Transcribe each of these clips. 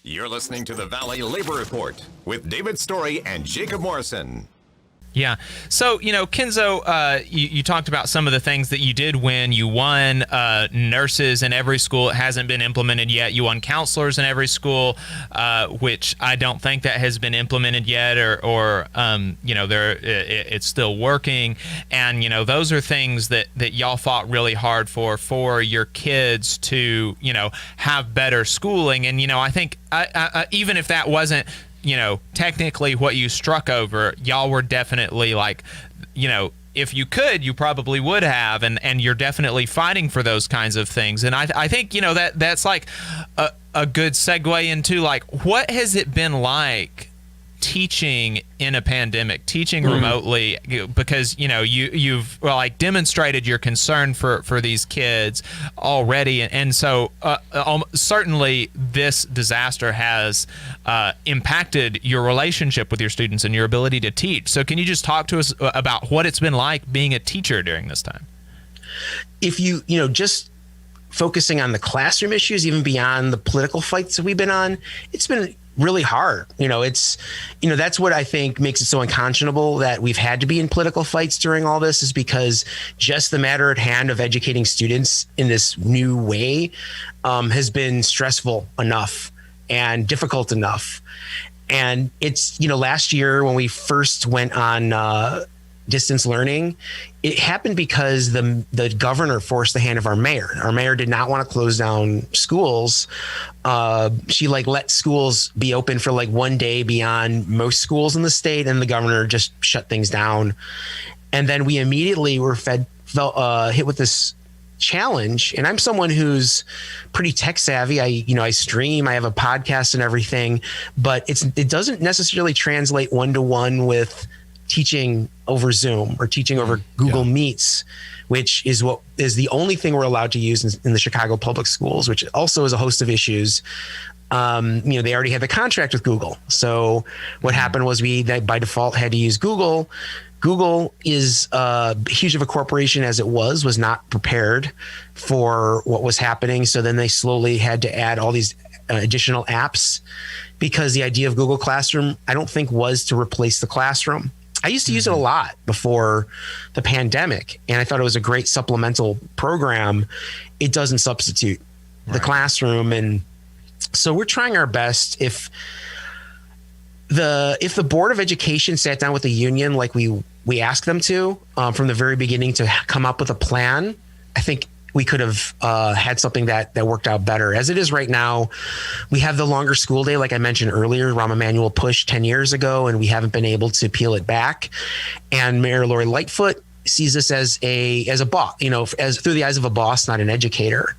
You're listening to the Valley Labor Report with David Story and Jacob Morrison. Yeah. So, Kenzo, you talked about some of the things that you did when you won nurses in every school. It hasn't been implemented yet. You won counselors in every school, which I don't think that has been implemented yet, or it's still working. And, those are things that y'all fought really hard for your kids to, have better schooling. And, I think even if that wasn't, technically what you struck over, y'all were definitely like, if you could, you probably would have, and you're definitely fighting for those kinds of things. And I think, that's like a good segue into like, what has it been like teaching in a pandemic, teaching remotely, because you've demonstrated your concern for these kids already, and so certainly this disaster has impacted your relationship with your students and your ability to teach. So can you just talk to us about what it's been like being a teacher during this time? If just focusing on the classroom issues, even beyond the political fights that we've been on, it's been really hard. That's what I think makes it so unconscionable that we've had to be in political fights during all this, is because just the matter at hand of educating students in this new way has been stressful enough and difficult enough. And it's, last year when we first went on distance learning, it happened because the governor forced the hand of our mayor. Our mayor did not want to close down schools. She let schools be open for one day beyond most schools in the state, and the governor just shut things down. And then we immediately were hit with this challenge. And I'm someone who's pretty tech savvy. I stream, I have a podcast and everything, but it doesn't necessarily translate one-to-one with teaching over Zoom or teaching over Google Meets, which is the only thing we're allowed to use in the Chicago public schools, which also is a host of issues. They already had the contract with Google. So what happened was we by default had to use Google. Google is huge of a corporation as it was not prepared for what was happening. So then they slowly had to add all these additional apps, because the idea of Google Classroom, I don't think, was to replace the classroom. I used to use it a lot before the pandemic, and I thought it was a great supplemental program. It doesn't substitute the classroom. And so we're trying our best. If the Board of Education sat down with the union like we asked them to from the very beginning to come up with a plan, I think we could have had something that worked out better. As it is right now, we have the longer school day, like I mentioned earlier. Rahm Emanuel pushed 10 years ago, and we haven't been able to peel it back. And Mayor Lori Lightfoot sees this as a boss, as through the eyes of a boss, not an educator.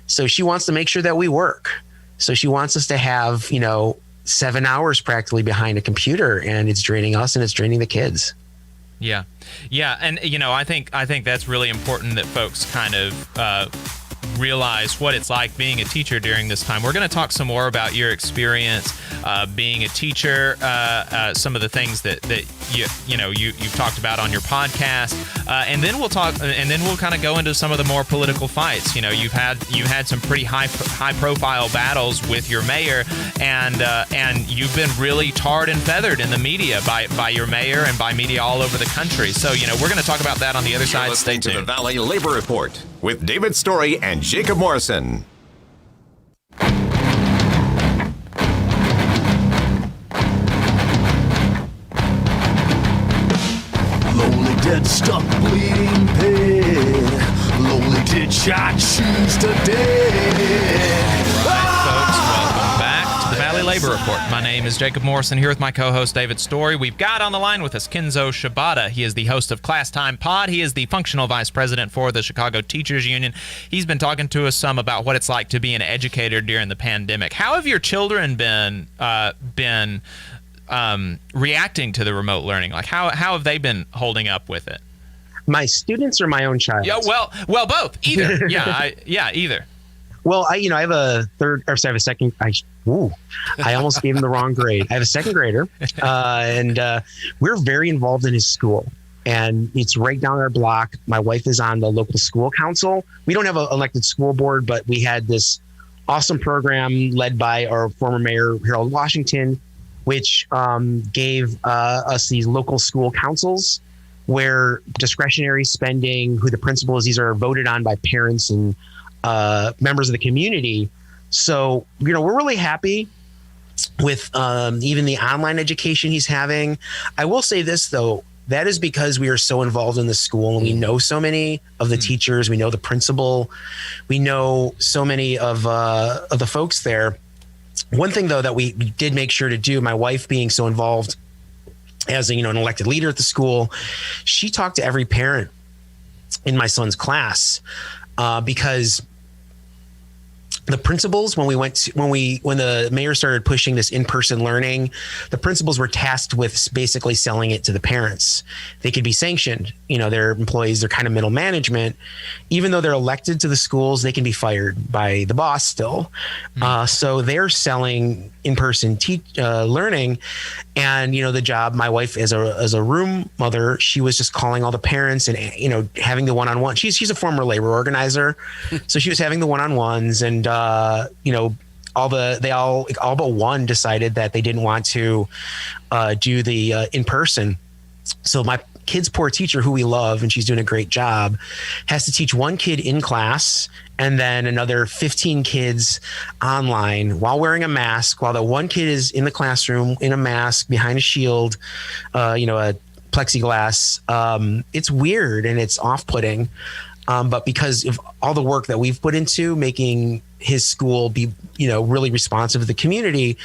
So she wants to make sure that we work. So she wants us to have 7 hours practically behind a computer, and it's draining us and it's draining the kids. Yeah. And, I think that's really important that folks kind of realize what it's like being a teacher during this time. We're going to talk some more about your experience being a teacher, some of the things that you've talked about on your podcast, and then we'll kind of go into some of the more political fights. You've had some pretty high profile battles with your mayor, and you've been really tarred and feathered in the media by your mayor and by media all over the country. So we're going to talk about that on the other side. Stay tuned. To the Valley Labor Report with David Story and Jacob Morrison. Lonely dead, stuck, bleeding pig. Lonely did I choose today. Welcome back to the Valley Labor Report. My name is Jacob Morrison, here with my co-host David Story. We've got on the line with us Kenzo Shibata. He is the host of Class Time Pod. He is the functional vice president for the Chicago Teachers Union. He's been talking to us some about what it's like to be an educator during the pandemic. How have your children been reacting to the remote learning? Like how have they been holding up with it? My students or my own child? Yeah, well, both. Either. Either. Well, I have a second. I almost gave him the wrong grade. I have a second grader, and we're very involved in his school. And it's right down our block. My wife is on the local school council. We don't have an elected school board, but we had this awesome program led by our former mayor, Harold Washington, which gave us these local school councils where discretionary spending, who the principal is, these are voted on by parents and members of the community. So, we're really happy with even the online education he's having. I will say this, though. That is because we are so involved in the school and we know so many of the teachers. We know the principal. We know so many of the folks there. One thing, though, that we did make sure to do, my wife being so involved as an elected leader at the school, she talked to every parent in my son's class because the principals, when the mayor started pushing this in-person learning, the principals were tasked with basically selling it to the parents. They could be sanctioned. Their employees, they're kind of middle management. Even though they're elected to the schools, they can be fired by the boss still. So they're selling in-person learning. And, the job, my wife as a room mother, she was just calling all the parents and, having the one-on-one. She's a former labor organizer. So she was having the one-on-ones and, all but one decided that they didn't want to do the in-person. So my kid's poor teacher, who we love, and she's doing a great job, has to teach one kid in class and then another 15 kids online while wearing a mask, while the one kid is in the classroom in a mask behind a shield, a plexiglass. It's weird and it's off-putting. But because of all the work that we've put into making his school be, really responsive to the community,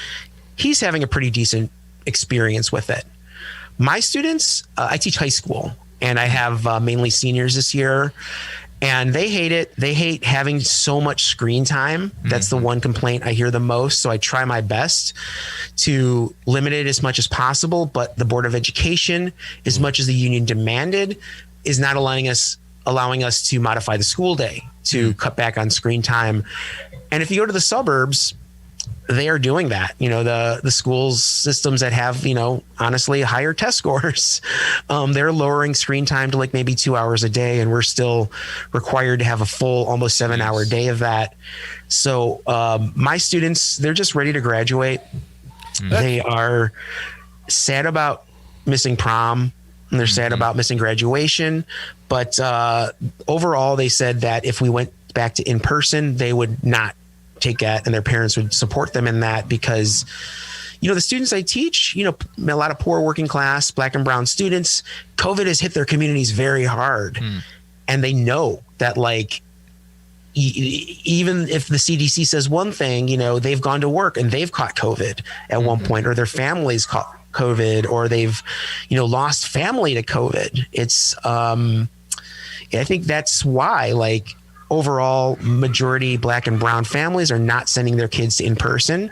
he's having a pretty decent experience with it. My students, I teach high school and I have mainly seniors this year, and they hate it. They hate having so much screen time. That's the one complaint I hear the most. So I try my best to limit it as much as possible. But the Board of Education, as much as the union demanded, is not allowing us to modify the school day to cut back on screen time. And if you go to the suburbs, they are doing that. The schools systems that have, honestly higher test scores, they're lowering screen time to like maybe 2 hours a day. And we're still required to have a full, almost 7-hour day of that. So my students, they're just ready to graduate. They are sad about missing prom. And they're sad about missing graduation. But overall, they said that if we went back to in-person, they would not take that, and their parents would support them in that because, the students I teach, a lot of poor working class, Black and brown students, COVID has hit their communities very hard. And they know that, even if the CDC says one thing, they've gone to work and they've caught COVID at one point, or their families caught COVID, or they've, lost family to COVID. It's, I think that's why, overall majority Black and brown families are not sending their kids to in-person.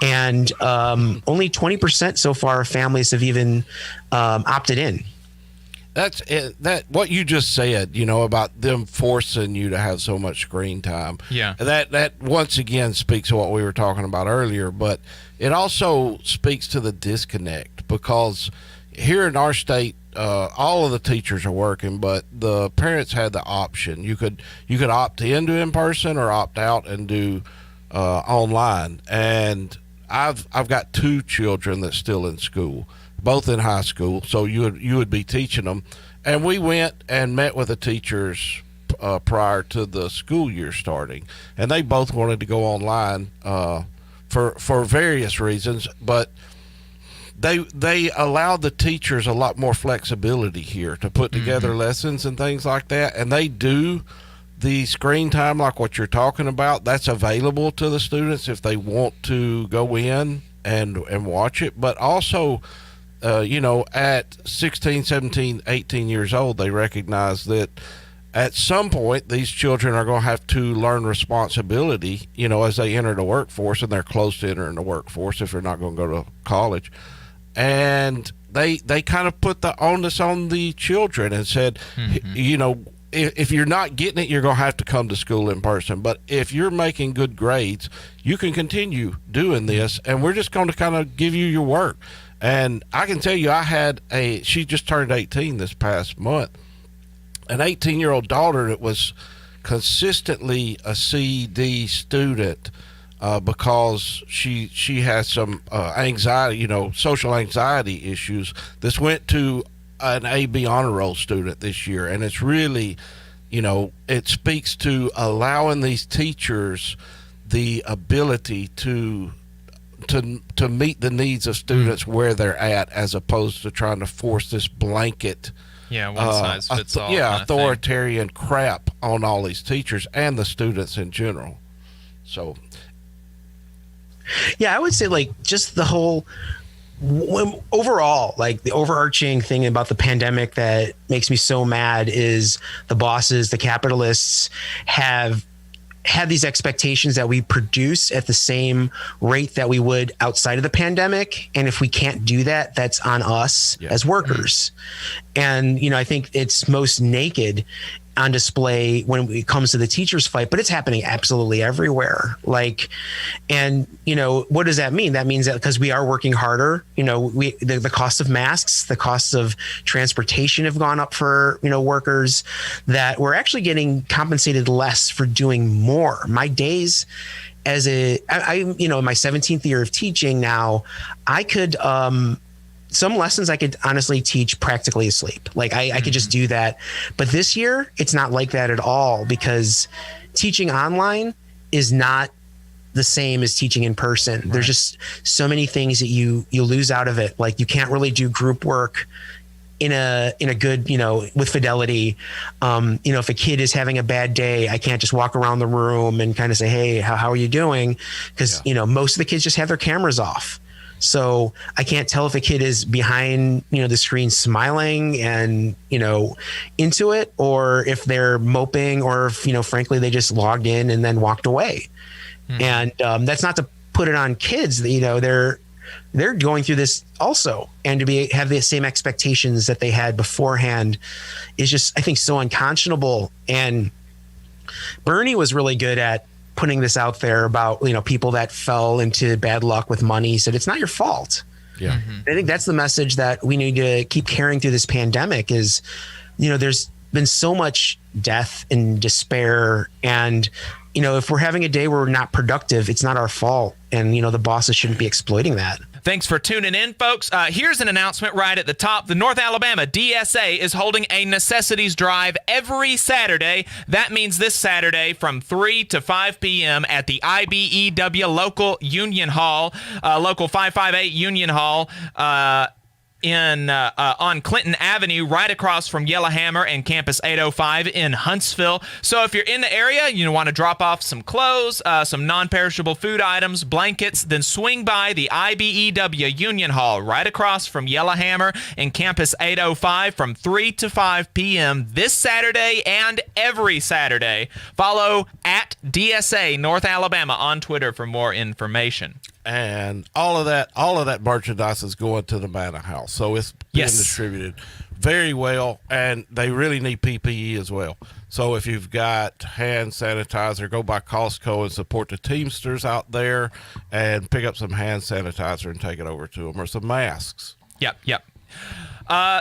And only 20% so far of families have even opted in. That's it. That what you just said, about them forcing you to have so much screen time. Yeah. That once again speaks to what we were talking about earlier, but it also speaks to the disconnect, because here in our state, all of the teachers are working, but the parents had the option. You could opt into in-person or opt out and do online. And I've got 2 children that's still in school, both in high school. So you would be teaching them. And we went and met with the teachers prior to the school year starting, and they both wanted to go online for various reasons, but they allow the teachers a lot more flexibility here to put together lessons and things like that. And they do the screen time like what you're talking about. That's available to the students if they want to go in and watch it. But also, at 16, 17, 18 years old, they recognize that at some point these children are going to have to learn responsibility, as they enter the workforce, and they're close to entering the workforce if they're not going to go to college. And they kind of put the onus on the children and said, if you're not getting it, you're going to have to come to school in person. But if you're making good grades, you can continue doing this, and we're just going to kind of give you your work. And I can tell you, she just turned 18 this past month, an 18-year-old daughter that was consistently a C/D student because she has some anxiety, social anxiety issues. This went to an AB honor roll student this year, and it's really, it speaks to allowing these teachers the ability to meet the needs of students where they're at, as opposed to trying to force this blanket one size fits all. Authoritarian crap on all these teachers and the students in general. So yeah, I would say just the whole overall, the overarching thing about the pandemic that makes me so mad is the bosses, the capitalists have had these expectations that we produce at the same rate that we would outside of the pandemic. And if we can't do that, that's on us as workers. And, I think it's most naked on display when it comes to the teachers fight, but it's happening absolutely everywhere. And what does that mean? That means that because we are working harder, the cost of masks, the costs of transportation have gone up for, workers, that we're actually getting compensated less for doing more. My days as in my 17th year of teaching now, I could, some lessons I could honestly teach practically asleep. I could just do that. But this year, it's not like that at all, because teaching online is not the same as teaching in person. Right. There's just so many things that you lose out of it. You can't really do group work in a good, with fidelity. If a kid is having a bad day, I can't just walk around the room and kind of say, hey, how are you doing? Because, most of the kids just have their cameras off. So I can't tell if a kid is behind, the screen smiling and, into it, or if they're moping, or if, frankly, they just logged in and then walked away. And that's not to put it on kids. They're going through this also, and to have the same expectations that they had beforehand is just, I think, so unconscionable. And Bernie was really good at putting this out there about, people that fell into bad luck with money. He said, it's not your fault. Yeah. I think that's the message that we need to keep carrying through this pandemic is, there's been so much death and despair. And, if we're having a day where we're not productive, it's not our fault. And, the bosses shouldn't be exploiting that. Thanks for tuning in, folks. Here's an announcement right at the top. The North Alabama DSA is holding a necessities drive every Saturday. That means this Saturday from 3 to 5 p.m. at the IBEW Local Union Hall, Local 558 Union Hall, on Clinton Avenue, right across from Yellowhammer and Campus 805 in Huntsville. So if you're in the area, you want to drop off some clothes, some non-perishable food items, blankets, then swing by the IBEW Union Hall right across from Yellowhammer and Campus 805 from 3 to 5 p.m. this Saturday and every Saturday. Follow at DSA North Alabama on Twitter for more information. And all of that merchandise is going to the Manor House. So it's being distributed very well, and they really need PPE as well. So if you've got hand sanitizer, go by Costco and support the Teamsters out there and pick up some hand sanitizer and take it over to them, or some masks. Yep.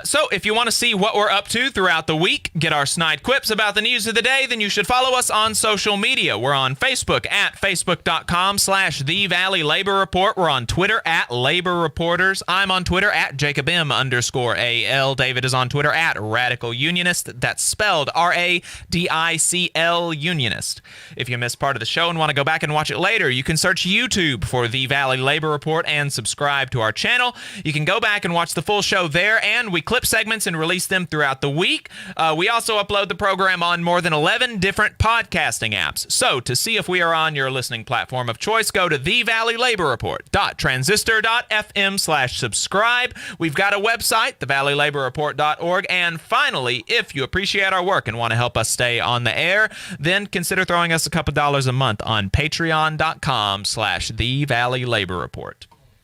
So if you want to see what we're up to throughout the week, get our snide quips about the news of the day, then you should follow us on social media. We're on Facebook at facebook.com/The Valley Labor Report. We're on Twitter at Labor Reporters. I'm on Twitter at JacobM_AL. David is on Twitter at Radical Unionist. That's spelled RADICL Unionist. If you missed part of the show and want to go back and watch it later, you can search YouTube for The Valley Labor Report and subscribe to our channel. You can go back and watch the full show there, and we clip segments and release them throughout the week. We also upload the program on more than 11 different podcasting apps. So to see if we are on your listening platform of choice, go to thevalleylaborreport.transistor.fm/subscribe. We've got a website, thevalleylaborreport.org. And finally, if you appreciate our work and want to help us stay on the air, then consider throwing us a couple dollars a month on patreon.com/thevalleylaborreport.